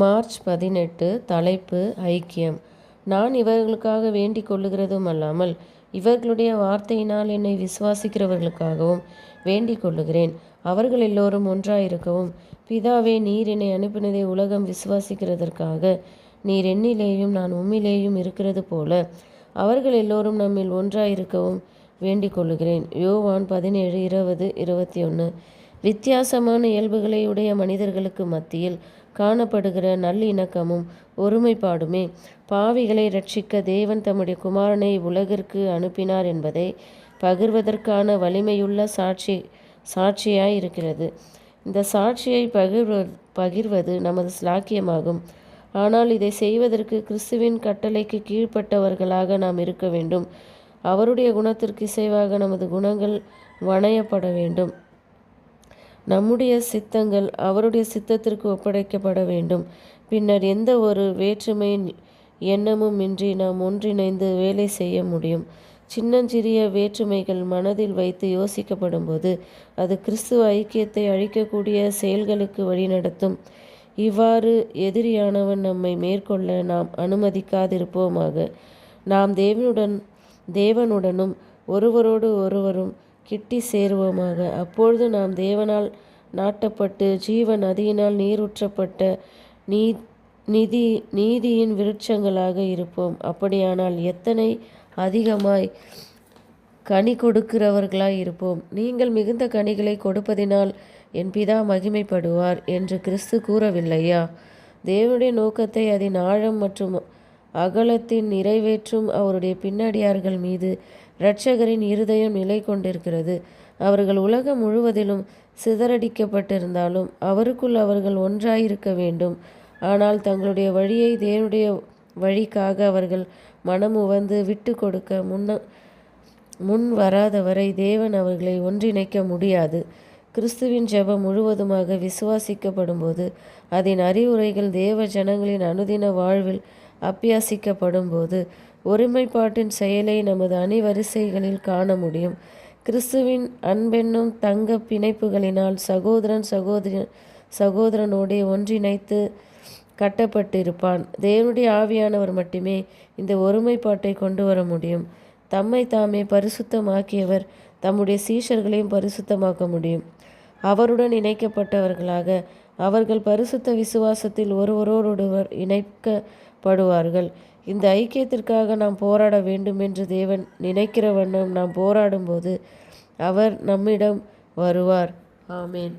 March 18. தலைப்பு ஐக்கியம். நான் இவர்களுக்காக வேண்டிக் கொள்ளுகிறதும் அல்லாமல் இவர்களுடைய வார்த்தையினால் என்னை விசுவாசிக்கிறவர்களுக்காகவும் வேண்டிக் கொள்ளுகிறேன். அவர்கள் எல்லோரும் ஒன்றாயிருக்கவும், பிதாவே, நீர் என்னை அனுப்பினதை உலகம் விசுவாசிக்கிறதற்காக நீர் என்னிலேயும் நான் உம்மிலேயும் இருக்கிறது போல அவர்கள் எல்லோரும் நம்மில் ஒன்றாயிருக்கவும் வேண்டிக் கொள்ளுகிறேன். யோவான் 17:20-21. வித்தியாசமான இயல்புகளை உடைய மனிதர்களுக்கு மத்தியில் காணப்படுகிற நல்லிணக்கமும் ஒருமைப்பாடுமே பாவிகளை இரட்சிக்க தேவன் தம்முடைய குமாரனை உலகிற்கு அனுப்பினார் என்பதை பகிர்வதற்கான வலிமையுள்ள சாட்சியாய் இருக்கிறது. இந்த சாட்சியை பகிர்வது நமது ஸ்லாக்கியமாகும். ஆனால் இதை செய்வதற்கு கிறிஸ்துவின் கட்டளைக்கு கீழ்ப்பட்டவர்களாக நாம் இருக்க வேண்டும். அவருடைய குணத்திற்கு இசைவாக நமது குணங்கள் வணையப்பட வேண்டும். நம்முடைய சித்தங்கள் அவருடைய சித்தத்திற்கு ஒப்படைக்கப்பட வேண்டும். பின்னர் எந்த ஒரு வேற்றுமை எண்ணமும் இன்றி நாம் ஒன்றிணைந்து வேலை செய்ய முடியும். சின்னஞ்சிறிய வேற்றுமைகள் மனதில் வைத்து யோசிக்கப்படும் போது அது கிறிஸ்துவ ஐக்கியத்தை அழிக்கக்கூடிய செயல்களுக்கு வழிநடத்தும். இவ்வாறு எதிரியானவன் நம்மை மேற்கொள்ள நாம் அனுமதிக்காதிருப்போமாக. நாம் தேவனுடனும் ஒருவரோடு ஒருவரும் கிட்டி சேருவோமாக. அப்பொழுது நாம் தேவனால் நாட்டப்பட்டு ஜீவ நதியினால் நீரூற்றப்பட்ட நீதியின் விருட்சங்களாக இருப்போம். அப்படியானால் எத்தனை அதிகமாய் கனி கொடுக்கிறவர்களாய் இருப்போம். நீங்கள் மிகுந்த கனிகளை கொடுப்பதினால் என் பிதா மகிமைப்படுவார் என்று கிறிஸ்து கூறவில்லையா? தேவனுடைய நோக்கத்தை அதன் ஆழம் மற்றும் அகலத்தின் நிறைவேற்றும் அவருடைய பின்னடியார்கள் மீது இரட்சகரின் இருதயம் நிலை கொண்டிருக்கிறது. அவர்கள் உலகம் முழுவதிலும் சிதறடிக்கப்பட்டிருந்தாலும் அவருக்குள் அவர்கள் ஒன்றாயிருக்க வேண்டும். ஆனால் தங்களுடைய வழியை தேவனுடைய வழிக்காக அவர்கள் மனமுவந்து விட்டு கொடுக்க முன் வராதவரை தேவன் அவர்களை ஒன்றிணைக்க முடியாது. கிறிஸ்துவின் ஜெபம் முழுவதுமாக விசுவாசிக்கப்படும் போது அதன் அறிவுரைகள் தேவ ஜனங்களின் அனுதின வாழ்வில் அபியாசிக்கப்படும் போது ஒருமைப்பாட்டின் செயலை நமது அணிவரிசைகளில் காண முடியும். கிறிஸ்துவின் அன்பென்னும் தங்க பிணைப்புகளினால் சகோதரனோடே ஒன்றிணைத்து கட்டப்பட்டிருப்பான். தேவனுடைய ஆவியானவர் மட்டுமே இந்த ஒருமைப்பாட்டை கொண்டு வர முடியும். தம்மை தாமே பரிசுத்தமாக்கியவர் தம்முடைய சீஷர்களையும் பரிசுத்தமாக்க முடியும். அவருடன் இணைக்கப்பட்டவர்களாக அவர்கள் பரிசுத்த விசுவாசத்தில் ஒருவரோடொருவர் இணைக்கப்படுவார்கள். இந்த ஐக்கியத்திற்காக நாம் போராட வேண்டும் என்று தேவன் நினைக்கிற வண்ணம் நாம் போராடும்போது அவர் நம்மிடம் வருவார். ஆமேன்.